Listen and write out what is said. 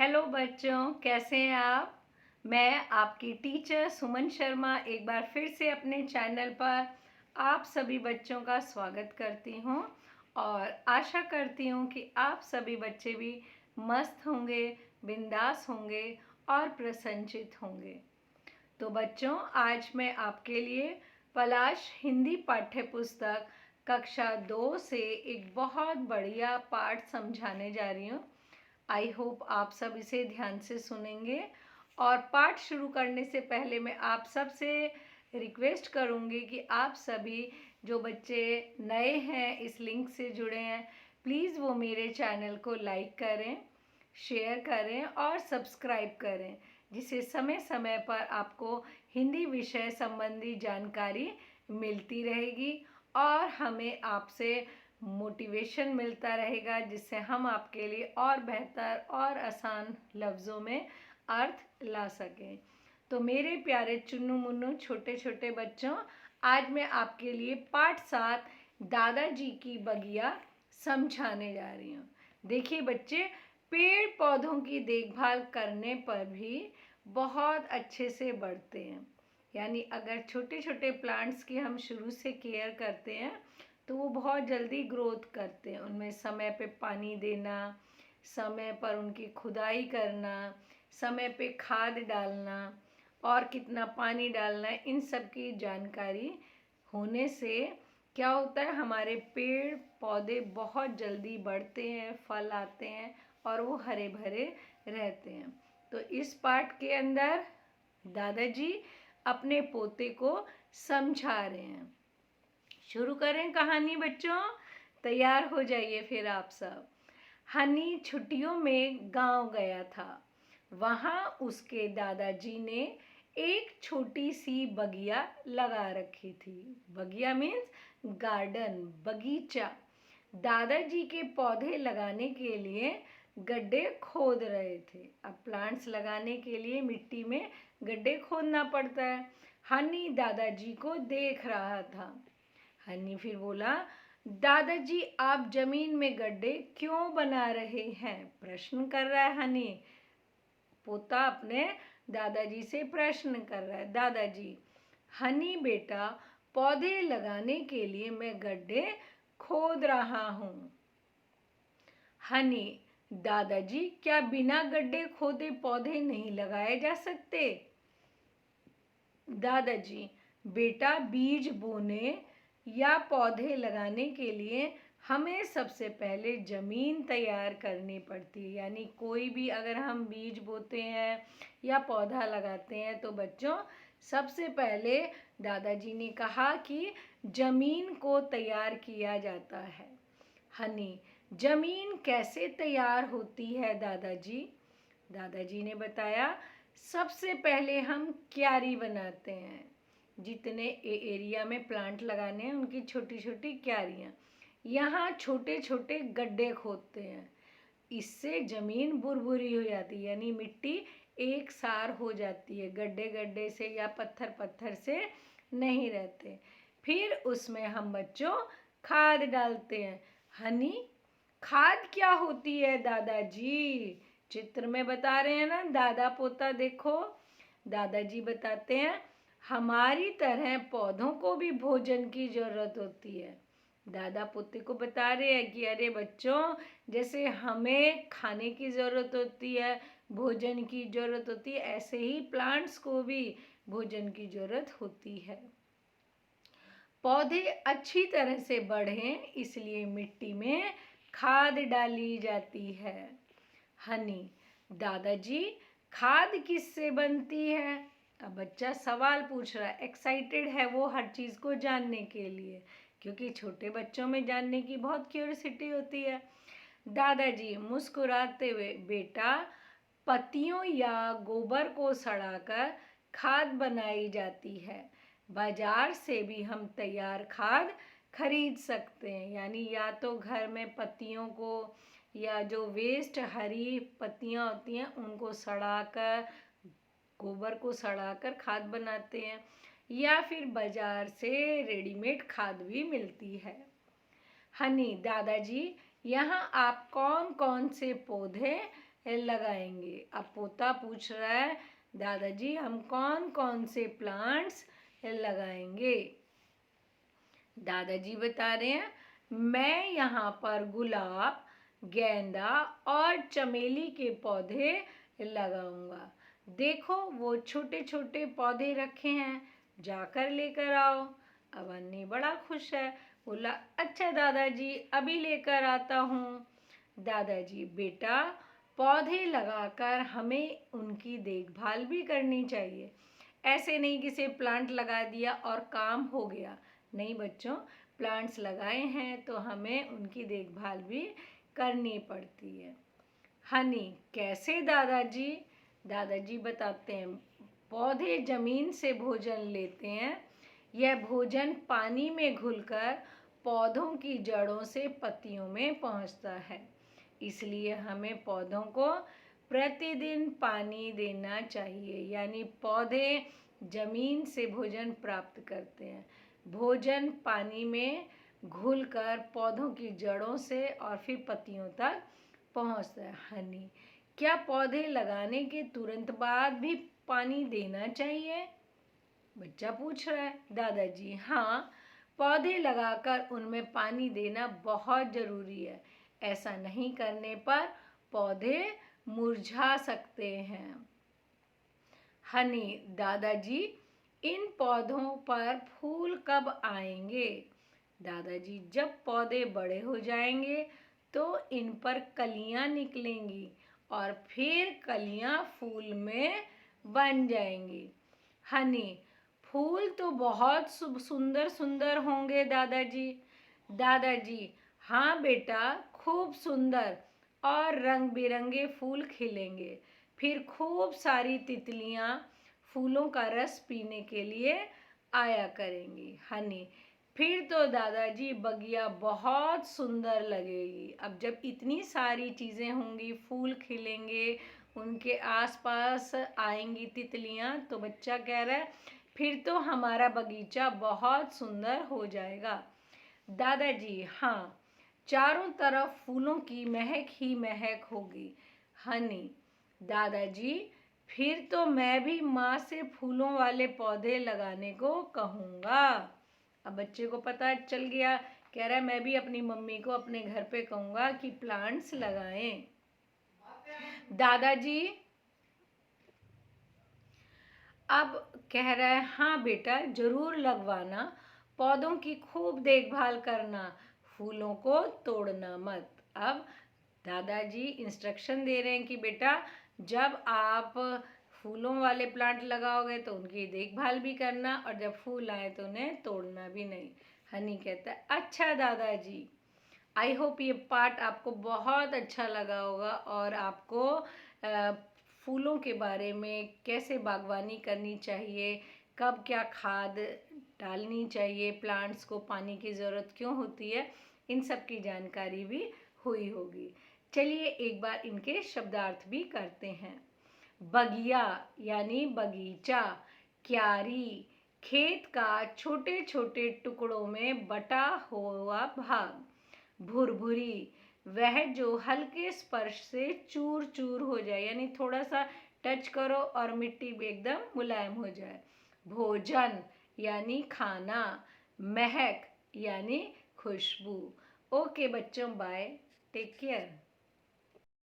Hello बच्चों, कैसे हैं आप। मैं आपकी टीचर सुमन शर्मा एक बार फिर से अपने चैनल पर आप सभी बच्चों का स्वागत करती हूं और आशा करती हूं कि आप सभी बच्चे भी मस्त होंगे, बिंदास होंगे और प्रसन्नचित होंगे। तो बच्चों, आज मैं आपके लिए पलाश हिंदी पाठ्य पुस्तक कक्षा 2 से एक बहुत बढ़िया पाठ समझाने जा रही हूँ। आई होप आप सब इसे ध्यान से सुनेंगे। और पाठ शुरू करने से पहले मैं आप सब से रिक्वेस्ट करूँगी कि आप सभी जो बच्चे नए हैं, इस लिंक से जुड़े हैं, प्लीज़ वो मेरे चैनल को लाइक करें, शेयर करें और सब्सक्राइब करें, जिससे समय समय पर आपको हिंदी विषय संबंधी जानकारी मिलती रहेगी और हमें आपसे मोटिवेशन मिलता रहेगा, जिससे हम आपके लिए और बेहतर और आसान लफ्ज़ों में अर्थ ला सकें। तो मेरे प्यारे चुन्नू मुन्नू छोटे छोटे बच्चों, आज मैं आपके लिए पाठ 7 दादाजी की बगिया समझाने जा रही हूँ। देखिए बच्चे, पेड़ पौधों की देखभाल करने पर भी बहुत अच्छे से बढ़ते हैं। यानी अगर छोटे छोटे प्लांट्स की हम शुरू से केयर करते हैं तो वो बहुत जल्दी ग्रोथ करते हैं। उनमें समय पे पानी देना, समय पर उनकी खुदाई करना, समय पे खाद डालना और कितना पानी डालना है, इन सब की जानकारी होने से क्या होता है, हमारे पेड़ पौधे बहुत जल्दी बढ़ते हैं, फल आते हैं और वो हरे भरे रहते हैं। तो इस पाठ के अंदर दादाजी अपने पोते को समझा रहे हैं। शुरू करें कहानी बच्चों, तैयार हो जाइए फिर आप सब। हनी छुट्टियों में गांव गया था। वहां उसके दादाजी ने एक छोटी सी बगिया लगा रखी थी। बगिया मीन्स गार्डन, बगीचा। दादाजी के पौधे लगाने के लिए गड्ढे खोद रहे थे। अब प्लांट्स लगाने के लिए मिट्टी में गड्ढे खोदना पड़ता है। हनी दादाजी को देख रहा था। हनी फिर बोला, दादाजी आप जमीन में गड्ढे क्यों बना रहे हैं? प्रश्न कर रहा है हनी। पोता अपने दादाजी से प्रश्न कर रहा है। दादाजी, हनी बेटा, पौधे लगाने के लिए मैं गड्ढे खोद रहा हूँ। हनी, दादाजी क्या बिना गड्ढे खोदे पौधे नहीं लगाए जा सकते? दादाजी, बेटा बीज बोने या पौधे लगाने के लिए हमें सबसे पहले ज़मीन तैयार करनी पड़ती है। यानी कोई भी अगर हम बीज बोते हैं या पौधा लगाते हैं तो बच्चों, सबसे पहले दादाजी ने कहा कि ज़मीन को तैयार किया जाता है। हनी, ज़मीन कैसे तैयार होती है दादाजी? दादाजी ने बताया, सबसे पहले हम क्यारी बनाते हैं। जितने एरिया में प्लांट लगाने हैं उनकी छोटी छोटी क्यारियाँ, यहाँ छोटे छोटे गड्ढे खोदते हैं। इससे ज़मीन भुरभुरी हो जाती है, यानी मिट्टी एक सार हो जाती है, गड्ढे गड्ढे से या पत्थर पत्थर से नहीं रहते। फिर उसमें हम बच्चों खाद डालते हैं। हनी, खाद क्या होती है दादाजी? चित्र में बता रहे हैं ना दादा पोता, देखो। दादाजी बताते हैं, हमारी तरह पौधों को भी भोजन की जरूरत होती है। दादा पोते को बता रहे हैं कि अरे बच्चों, जैसे हमें खाने की ज़रूरत होती है, भोजन की ज़रूरत होती है, ऐसे ही प्लांट्स को भी भोजन की ज़रूरत होती है। पौधे अच्छी तरह से बढ़ें इसलिए मिट्टी में खाद डाली जाती है। हनी, दादाजी खाद किससे बनती है? अब बच्चा सवाल पूछ रहा है, एक्साइटेड है वो हर चीज़ को जानने के लिए, क्योंकि छोटे बच्चों में जानने की बहुत क्यूरियोसिटी होती है। दादाजी मुस्कुराते हुए, बेटा पत्तियों या गोबर को सड़ाकर खाद बनाई जाती है। बाजार से भी हम तैयार खाद खरीद सकते हैं। यानी या तो घर में पत्तियों को या जो वेस्ट हरी पत्तियां होती हैं उनको सड़ाकर, गोबर को सड़ाकर खाद बनाते हैं, या फिर बाजार से रेडीमेड खाद भी मिलती है। हनी, दादाजी यहाँ आप कौन कौन से पौधे लगाएंगे। अब पोता पूछ रहा है, दादाजी हम कौन कौन से प्लांट्स लगाएंगे? दादाजी बता रहे हैं, मैं यहाँ पर गुलाब, गेंदा और चमेली के पौधे लगाऊंगा। देखो वो छोटे छोटे पौधे रखे हैं, जाकर लेकर आओ। अब अन्नी बड़ा खुश है, बोला अच्छा दादाजी अभी लेकर आता हूँ। दादाजी बेटा पौधे लगाकर हमें उनकी देखभाल भी करनी चाहिए, ऐसे नहीं कि सिर्फ प्लांट लगा दिया और काम हो गया। नहीं बच्चों, प्लांट्स लगाए हैं तो हमें उनकी देखभाल भी करनी पड़ती है। हनी कैसे दादाजी? दादाजी बताते हैं, पौधे जमीन से भोजन लेते हैं। यह भोजन पानी में घुलकर पौधों की जड़ों से पत्तियों में पहुंचता है, इसलिए हमें पौधों को प्रतिदिन पानी देना चाहिए। यानी पौधे जमीन से भोजन प्राप्त करते हैं, भोजन पानी में घुलकर पौधों की जड़ों से और फिर पत्तियों तक पहुंचता है। हनी क्या पौधे लगाने के तुरंत बाद भी पानी देना चाहिए? बच्चा पूछ रहा है। दादाजी हाँ, पौधे लगाकर उनमें पानी देना बहुत ज़रूरी है। ऐसा नहीं करने पर पौधे मुरझा सकते हैं। हनी दादाजी इन पौधों पर फूल कब आएंगे? दादाजी जब पौधे बड़े हो जाएंगे तो इन पर कलियां निकलेंगी और फिर कलियां फूल में बन जाएंगी। हनी फूल तो बहुत सुंदर सुंदर होंगे दादाजी। दादाजी हाँ बेटा, खूब सुंदर और रंग बिरंगे फूल खिलेंगे। फिर खूब सारी तितलियां फूलों का रस पीने के लिए आया करेंगी। हनी फिर तो दादाजी बगिया बहुत सुंदर लगेगी। अब जब इतनी सारी चीज़ें होंगी, फूल खिलेंगे, उनके आसपास आएंगी तितलियां, तो बच्चा कह रहा है फिर तो हमारा बगीचा बहुत सुंदर हो जाएगा। दादाजी हाँ, चारों तरफ फूलों की महक ही महक होगी। हनी दादाजी फिर तो मैं भी माँ से फूलों वाले पौधे लगाने को कहूँगा। अब बच्चे को पता चल गया, कह रहा है मैं भी अपनी मम्मी को अपने घर पे कहूँगा कि प्लांट्स लगाएं। दादाजी अब कह रहा है हाँ बेटा जरूर लगवाना, पौधों की खूब देखभाल करना, फूलों को तोड़ना मत। अब दादाजी इंस्ट्रक्शन दे रहे हैं कि बेटा जब आप फूलों वाले प्लांट लगाओगे तो उनकी देखभाल भी करना, और जब फूल आए तो उन्हें तोड़ना भी नहीं। हनी कहता है अच्छा दादाजी। आई होप ये पार्ट आपको बहुत अच्छा लगा होगा और आपको फूलों के बारे में, कैसे बागवानी करनी चाहिए, कब क्या खाद डालनी चाहिए, प्लांट्स को पानी की ज़रूरत क्यों होती है, इन सब की जानकारी भी हुई होगी। चलिए एक बार इनके शब्दार्थ भी करते हैं। बगिया यानी बगीचा, क्यारी खेत का छोटे छोटे टुकड़ों में बटा हुआ भाग, भुरभुरी वह जो हल्के स्पर्श से चूर चूर हो जाए, यानी थोड़ा सा टच करो और मिट्टी भी एकदम मुलायम हो जाए। भोजन यानी खाना, महक यानी खुशबू। ओके बच्चों, बाय, टेक केयर।